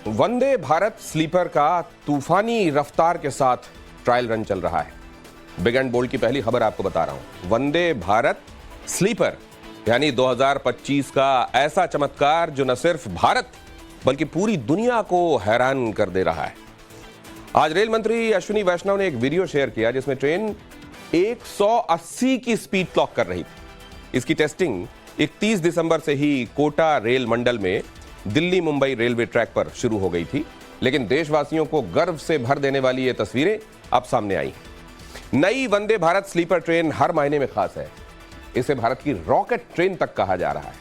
Vande Bharat sleeper का तूफानी रफ्तार के साथ ट्रायल रन चल रहा है। बिग एंड बोल्ड की पहली खबर आपको बता रहा हूं। वंदे भारत स्लीपर यानी 2025 का ऐसा चमत्कार जो न सिर्फ भारत बल्कि पूरी दुनिया को हैरान कर दे रहा है। आज रेल मंत्री अश्विनी वैष्णव ने एक वीडियो शेयर किया जिसमें ट्रेन 180 की स्पीड क्लॉक कर रही थी। इसकी टेस्टिंग 31 दिसंबर से ही कोटा रेल मंडल में दिल्ली मुंबई रेलवे ट्रैक पर शुरू हो गई थी, लेकिन देशवासियों को गर्व से भर देने वाली ये तस्वीरें अब सामने आई हैं। नई वंदे भारत स्लीपर ट्रेन हर मायने में खास है। इसे भारत की रॉकेट ट्रेन तक कहा जा रहा है।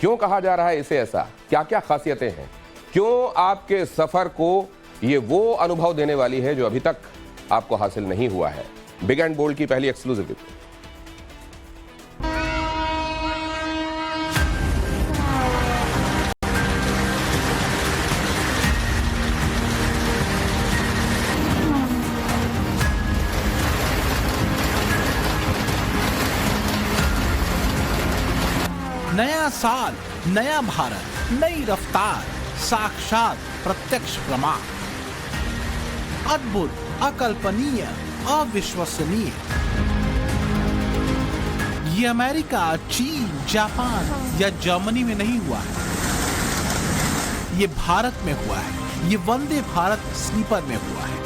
क्यों कहा जा रहा है इसे ऐसा? क्या क्या खासियतें हैं? क्यों आपके सफर को ये वो अनुभव देने वाली है जो अभी तक आपको हासिल नहीं हुआ है? बिग एंड बोल्ड की पहली एक्सक्लूसिव रिपोर्ट। नया साल, नया भारत, नई रफ्तार, साक्षात प्रत्यक्ष प्रमाण। अद्भुत, अकल्पनीय, अविश्वसनीय। ये अमेरिका, चीन, जापान या जर्मनी में नहीं हुआ है, ये भारत में हुआ है। ये वंदे भारत स्लीपर में हुआ है।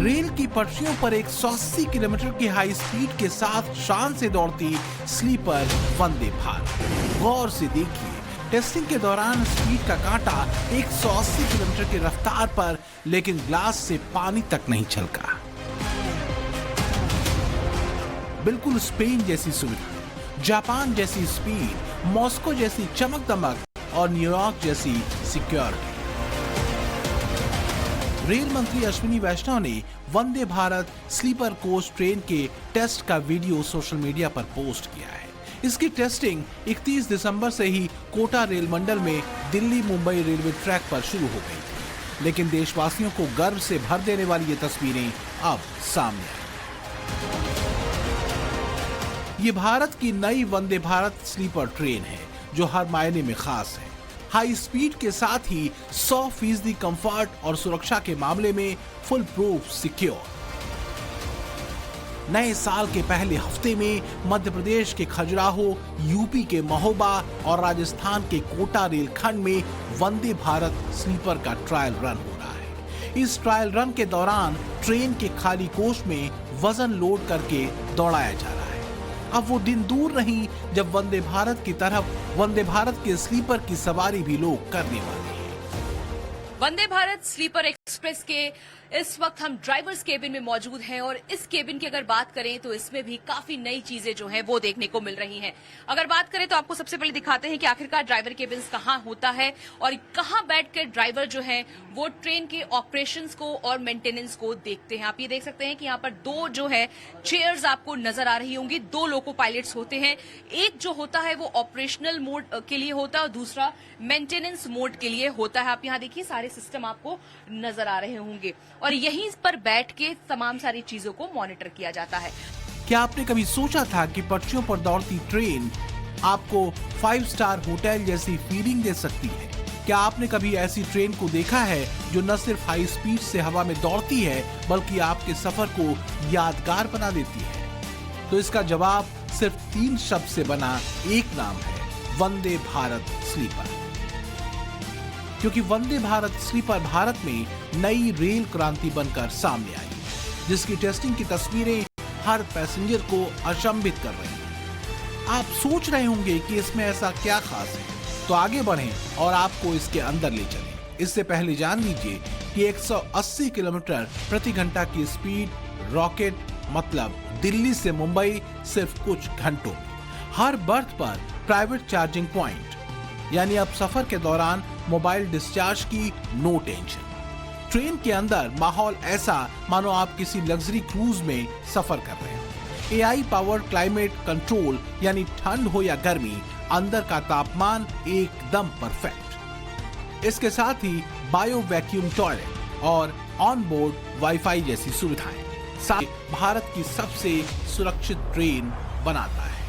रेल की पटरियों पर 180 किलोमीटर की हाई स्पीड के साथ शान से दौड़ती स्लीपर वंदे भारत। गौर से देखिए, टेस्टिंग के दौरान स्पीड का कांटा 180 किलोमीटर की रफ्तार पर, लेकिन ग्लास से पानी तक नहीं छलका। बिल्कुल स्पेन जैसी सुविधा, जापान जैसी स्पीड, मॉस्को जैसी चमक दमक और न्यूयॉर्क जैसी सिक्योरिटी। रेल मंत्री अश्विनी वैष्णव ने Vande Bharat sleeper coach train के टेस्ट का वीडियो सोशल मीडिया पर पोस्ट किया है। इसकी टेस्टिंग 31 दिसंबर से ही कोटा रेल मंडल में दिल्ली मुंबई रेलवे ट्रैक पर शुरू हो गई थी, लेकिन देशवासियों को गर्व से भर देने वाली ये तस्वीरें अब सामने आई। ये भारत की नई वंदे भारत स्लीपर ट्रेन है जो हर मायने में खास है। हाई स्पीड के साथ ही 100% कंफर्ट और सुरक्षा के मामले में फुल प्रूफ सिक्योर। नए साल के पहले हफ्ते में मध्य प्रदेश के खजुराहो, यूपी के महोबा और राजस्थान के कोटा रेलखंड में वंदे भारत स्लीपर का ट्रायल रन हो रहा है। इस ट्रायल रन के दौरान ट्रेन के खाली कोच में वजन लोड करके दौड़ाया जा रहा है। अब वो दिन दूर नहीं जब वंदे भारत की तरफ वंदे भारत के स्लीपर की सवारी भी लोग करने वाले हैं। वंदे भारत स्लीपर एक्सप्रेस के इस वक्त हम ड्राइवर्स केबिन में मौजूद हैं और इस केबिन की अगर बात करें तो इसमें भी काफी नई चीजें जो हैं वो देखने को मिल रही हैं। अगर बात करें तो आपको सबसे पहले दिखाते हैं कि आखिरकार ड्राइवर केबिन कहाँ होता है और कहाँ बैठकर ड्राइवर जो है वो ट्रेन के ऑपरेशंस को और मेंटेनेंस को देखते हैं। आप ये देख सकते हैं कि यहाँ पर दो जो है चेयर्स आपको नजर आ रही होंगी। दो लोको पायलट्स होते हैं। एक जो होता है वो ऑपरेशनल मोड के लिए होता है और दूसरा मेंटेनेंस मोड के लिए होता है। आप यहाँ देखिए सारे सिस्टम आपको नजर आ रहे होंगे और यहीं पर बैठ के तमाम सारी चीजों को मॉनिटर किया जाता है। क्या आपने कभी सोचा था कि पटरियों पर दौड़ती ट्रेन आपको 5 स्टार होटल जैसी फीलिंग दे सकती है? क्या आपने कभी ऐसी ट्रेन को देखा है जो न सिर्फ हाई स्पीड से हवा में दौड़ती है बल्कि आपके सफर को यादगार बना देती है? तो इसका जवाब सिर्फ 3 शब्द से बना एक नाम है, वंदे भारत स्लीपर। क्योंकि वंदे भारत स्लीपर भारत में नई रेल क्रांति बनकर सामने आई, जिसकी टेस्टिंग की तस्वीरें हर पैसेंजर को अचंभित कर रही हैं। आप सोच रहे होंगे कि इसमें ऐसा क्या खास है, तो आगे बढ़ें और आपको इसके अंदर ले चलें। इससे पहले जान लीजिए कि 180 किलोमीटर प्रति घंटा की स्पीड रॉकेट मतलब दिल्ली से मुंबई सिर्फ कुछ घंटों में। हर बर्थ पर प्राइवेट चार्जिंग पॉइंट, यानी अब सफर के दौरान मोबाइल डिस्चार्ज की नो टेंशन। ट्रेन के अंदर माहौल ऐसा मानो आप किसी लग्जरी क्रूज में सफर कर रहे हैं। एआई पावर्ड क्लाइमेट कंट्रोल, यानी ठंड हो या गर्मी, अंदर का तापमान एकदम परफेक्ट। इसके साथ ही बायो वैक्यूम टॉयलेट और ऑन बोर्ड वाईफाई जैसी सुविधाएं साथ भारत की सबसे सुरक्षित ट्रेन बनाता है।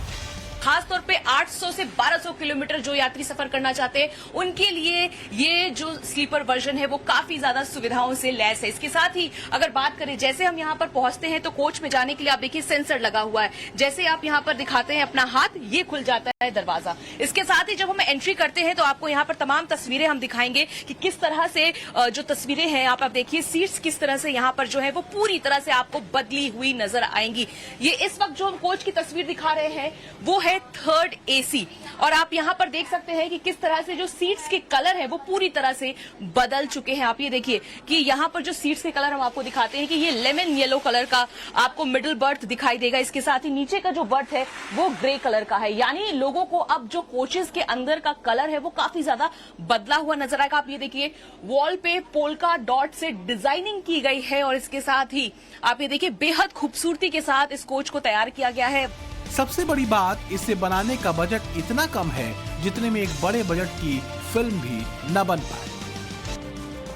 खासतौर पे 800 से 1200 किलोमीटर जो यात्री सफर करना चाहते हैं उनके लिए ये जो स्लीपर वर्जन है वो काफी ज्यादा सुविधाओं से लैस है। इसके साथ ही अगर बात करें, जैसे हम यहाँ पर पहुंचते हैं तो कोच में जाने के लिए आप देखिए सेंसर लगा हुआ है। जैसे आप यहाँ पर दिखाते हैं अपना हाथ, ये खुल जाता है दरवाजा। इसके साथ ही जब हम एंट्री करते हैं तो आपको यहाँ पर तमाम तस्वीरें हम दिखाएंगे कि किस तरह से जो तस्वीरें हैं आप देखिए, सीट्स किस तरह से यहाँ पर जो है वो पूरी तरह से आपको बदली हुई नजर आएंगी। ये इस वक्त जो हम कोच की तस्वीर दिखा रहे हैं वो है 3rd AC, और आप यहाँ पर देख सकते हैं कि किस तरह से जो सीट्स के कलर है वो पूरी तरह से बदल चुके हैं। आप ये देखिए कि यहाँ पर जो सीट्स के कलर हम आपको दिखाते हैं कि ये लेमन येलो कलर का आपको मिडिल बर्थ दिखाई देगा। इसके साथ ही नीचे का जो बर्थ है वो ग्रे कलर का है, यानी लोगों को अब जो कोचेस के अंदर का कलर है वो काफी ज्यादा बदला हुआ नजर आएगा। आप ये देखिए वॉल पे पोल्का डॉट से डिजाइनिंग की गई है, और इसके साथ ही आप ये देखिए बेहद खूबसूरती के साथ इस कोच को तैयार किया गया है। सबसे बड़ी बात, इसे बनाने का बजट इतना कम है जितने में एक बड़े बजट की फिल्म भी न बन पाए।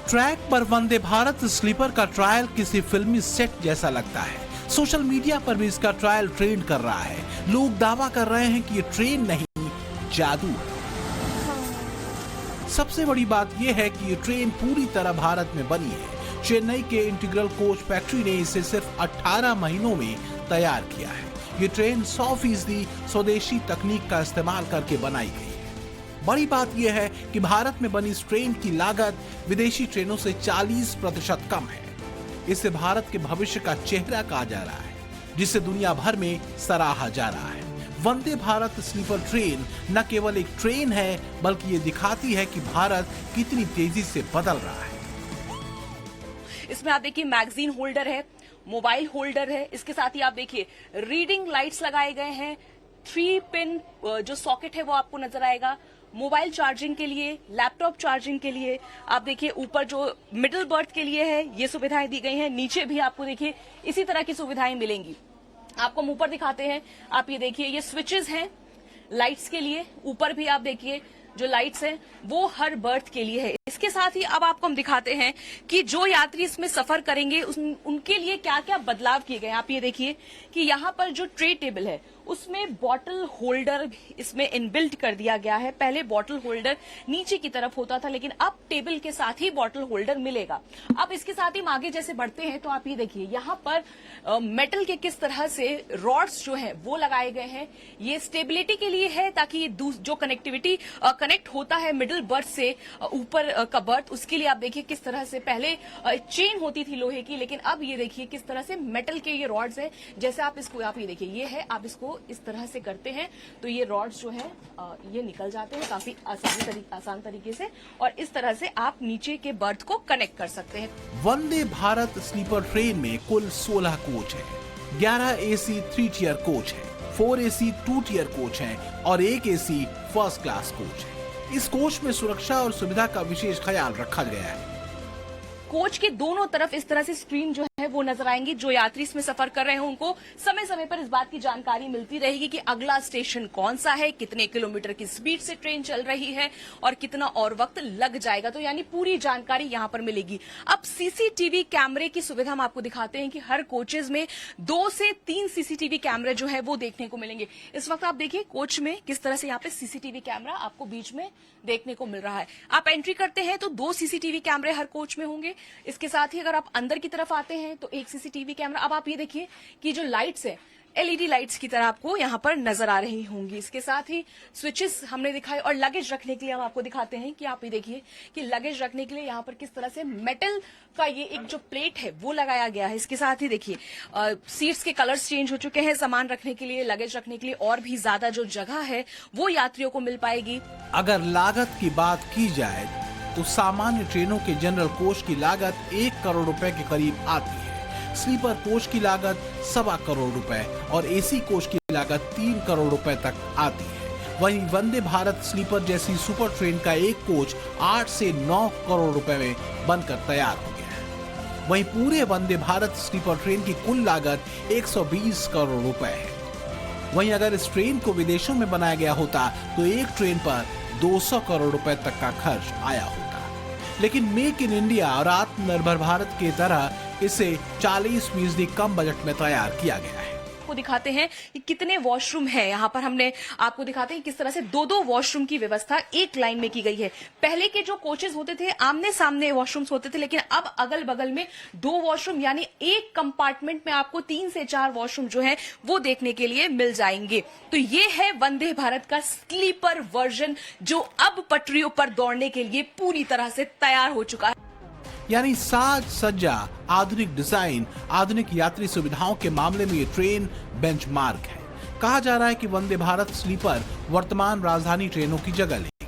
ट्रैक पर वंदे भारत स्लीपर का ट्रायल किसी फिल्मी सेट जैसा लगता है। सोशल मीडिया पर भी इसका ट्रायल ट्रेंड कर रहा है। लोग दावा कर रहे हैं कि ये ट्रेन नहीं, जादू है। सबसे बड़ी बात यह है कि ये ट्रेन पूरी तरह भारत में बनी है। चेन्नई के इंटीग्रल कोच फैक्ट्री ने इसे सिर्फ 18 महीनों में तैयार किया है। ये ट्रेन 100% स्वदेशी तकनीक का इस्तेमाल करके बनाई गई है। बड़ी बात यह है कि भारत में बनी इस ट्रेन की लागत विदेशी ट्रेनों से 40% कम है। इसे भारत के भविष्य का चेहरा कहा जा रहा है, जिसे दुनिया भर में सराहा जा रहा है। वंदे भारत स्लीपर ट्रेन न केवल एक ट्रेन है, बल्कि ये दिखाती है कि भारत कितनी तेजी से बदल रहा है। इसमें आप देखिए मैगजीन होल्डर है, मोबाइल होल्डर है, इसके साथ ही आप देखिए रीडिंग लाइट्स लगाए गए हैं। 3 पिन जो सॉकेट है वो आपको नजर आएगा। मोबाइल चार्जिंग के लिए, लैपटॉप चार्जिंग के लिए, आप देखिए ऊपर जो मिडिल बर्थ के लिए है ये सुविधाएं दी गई हैं। नीचे भी आपको देखिए इसी तरह की सुविधाएं मिलेंगी। आपको हम ऊपर दिखाते हैं, आप ये देखिए ये स्विचेस हैं लाइट्स के लिए। ऊपर भी आप देखिए जो लाइट्स हैं वो हर बर्थ के लिए है। इसके साथ ही अब आपको हम दिखाते हैं कि जो यात्री इसमें सफर करेंगे उनके लिए क्या क्या बदलाव किए गए। आप ये देखिए कि यहाँ पर जो ट्रे टेबल है उसमें बॉटल होल्डर इसमें इनबिल्ट कर दिया गया है। पहले बॉटल होल्डर नीचे की तरफ होता था, लेकिन अब टेबल के साथ ही बॉटल होल्डर मिलेगा। अब इसके साथ ही आगे जैसे बढ़ते हैं तो आप ये देखिए यहाँ पर मेटल के किस तरह से रॉड्स जो है वो लगाए गए हैं। ये स्टेबिलिटी के लिए है, ताकि जो कनेक्टिविटी कनेक्ट होता है मिडिल बर्थ से ऊपर का बर्थ, उसके लिए आप देखिए किस तरह से पहले चेन होती थी लोहे की, लेकिन अब ये देखिए किस तरह से मेटल के ये रॉड्स हैं। जैसे आप इसको, आप ये देखिए ये है, आप इसको इस तरह से करते हैं तो ये रॉड्स जो है ये निकल जाते हैं काफी आसान तरीके से, और इस तरह से आप नीचे के बर्थ को कनेक्ट कर सकते हैं। वंदे भारत स्लीपर ट्रेन में कुल 16 कोच है। 11 AC 3 टियर कोच है, 4 AC 2 टियर कोच है और 1 AC फर्स्ट क्लास कोच है। इस कोच में सुरक्षा और सुविधा का विशेष ख्याल रखा गया है। कोच के दोनों तरफ इस तरह से स्क्रीन जो है वो नजर आएंगी। जो यात्री इसमें सफर कर रहे हैं उनको समय समय पर इस बात की जानकारी मिलती रहेगी कि अगला स्टेशन कौन सा है, कितने किलोमीटर की स्पीड से ट्रेन चल रही है और कितना और वक्त लग जाएगा। तो यानी पूरी जानकारी यहां पर मिलेगी। अब सीसीटीवी कैमरे की सुविधा हम आपको दिखाते हैं कि हर कोचेज में 2 से 3 सीसीटीवी कैमरे जो है वो देखने को मिलेंगे। इस वक्त आप देखिए कोच में किस तरह से यहाँ पे सीसीटीवी कैमरा आपको बीच में देखने को मिल रहा है। आप एंट्री करते हैं तो 2 सीसीटीवी कैमरे हर कोच में होंगे। इसके साथ ही अगर आप अंदर की तरफ आते हैं तो 1 सीसीटीवी कैमरा। अब आप ये देखिए कि जो लाइट्स है एलईडी लाइट्स की तरह आपको यहाँ पर नजर आ रही होंगी। इसके साथ ही स्विचेस हमने दिखाए, और लगेज रखने के लिए हम आपको दिखाते हैं कि आप ये देखिए कि लगेज रखने के लिए यहाँ पर किस तरह से मेटल का ये एक जो प्लेट है वो लगाया गया है। इसके साथ ही देखिए सीट्स के कलर्स चेंज हो चुके हैं। सामान रखने के लिए, लगेज रखने के लिए और भी ज्यादा जो जगह है वो यात्रियों को मिल पाएगी। अगर लागत की बात की जाए तो सामान्य ट्रेनों के जनरल कोच की लागत 1 करोड़ रुपए के करीब आती है। स्लीपर कोच की लागत 1.25 करोड़ रुपए और एसी कोच की लागत 3 करोड़ रुपए तक आती है। वहीं वंदे भारत स्लीपर जैसी सुपर ट्रेन का एक कोच 8 से 9 करोड़ रुपए में बनकर तैयार हो गया है। वहीं पूरे वंदे भारत स्लीपर ट्रेन की कुल लागत 120 करोड़ रुपए है। वहीं अगर इस ट्रेन को विदेशों में बनाया गया होता तो एक ट्रेन पर 200 करोड़ रुपए तक का खर्च आया होता। लेकिन मेक इन इंडिया और आत्मनिर्भर भारत की तरह इसे 40% कम बजट में तैयार किया गया है। आपको दिखाते हैं कि कितने वॉशरूम है। यहाँ पर हमने आपको दिखाते हैं किस तरह से दो वॉशरूम की व्यवस्था एक लाइन में की गई है। पहले के जो कोचेस होते थे आमने सामने वॉशरूम्स होते थे, लेकिन अब अगल बगल में 2 वॉशरूम यानी एक कंपार्टमेंट में आपको 3 से 4 वॉशरूम जो है वो देखने के लिए मिल जाएंगे। तो ये है वंदे भारत का स्लीपर वर्जन जो अब पटरियों पर दौड़ने के लिए पूरी तरह से तैयार हो चुका है। यानी साज सज्जा, आधुनिक डिजाइन, आधुनिक यात्री सुविधाओं के मामले में ये ट्रेन बेंचमार्क है। कहा जा रहा है कि वंदे भारत स्लीपर वर्तमान राजधानी ट्रेनों की जगह लेगी।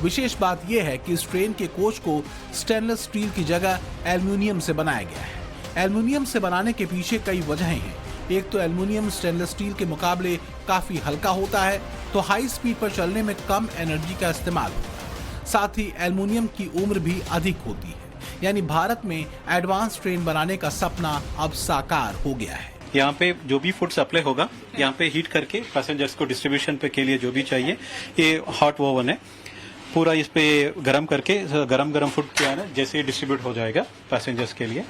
विशेष बात यह है कि इस ट्रेन के कोच को स्टेनलेस स्टील की जगह एल्युमिनियम से बनाया गया है। एल्युमिनियम से बनाने के पीछे कई वजहें हैं। एक तो एल्युमिनियम स्टेनलेस स्टील के मुकाबले काफी हल्का होता है, तो हाई स्पीड पर चलने में कम एनर्जी का इस्तेमाल होता है। साथ ही एल्युमिनियम की उम्र भी अधिक होती है। यानी भारत में एडवांस ट्रेन बनाने का सपना अब साकार हो गया है। यहाँ पे जो भी फूड सप्लाई होगा यहाँ पे हीट करके पैसेंजर्स को डिस्ट्रीब्यूशन पे के लिए जो भी चाहिए, ये हॉट ओवन है, पूरा इस पे गरम करके गरम फूड क्या है ना जैसे डिस्ट्रीब्यूट हो जाएगा पैसेंजर्स के लिए।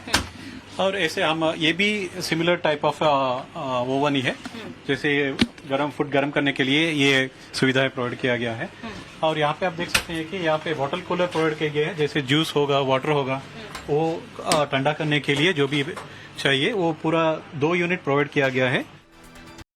और ऐसे हम ये भी सिमिलर टाइप ऑफ ओवन ही है, जैसे गरम फूड गरम करने के लिए ये सुविधाएं प्रोवाइड किया गया है। और यहाँ पे आप देख सकते हैं कि यहाँ पे बॉटल कूलर प्रोवाइड किया गया है, जैसे जूस होगा, वाटर होगा, वो ठंडा करने के लिए जो भी चाहिए वो पूरा 2 यूनिट प्रोवाइड किया गया है।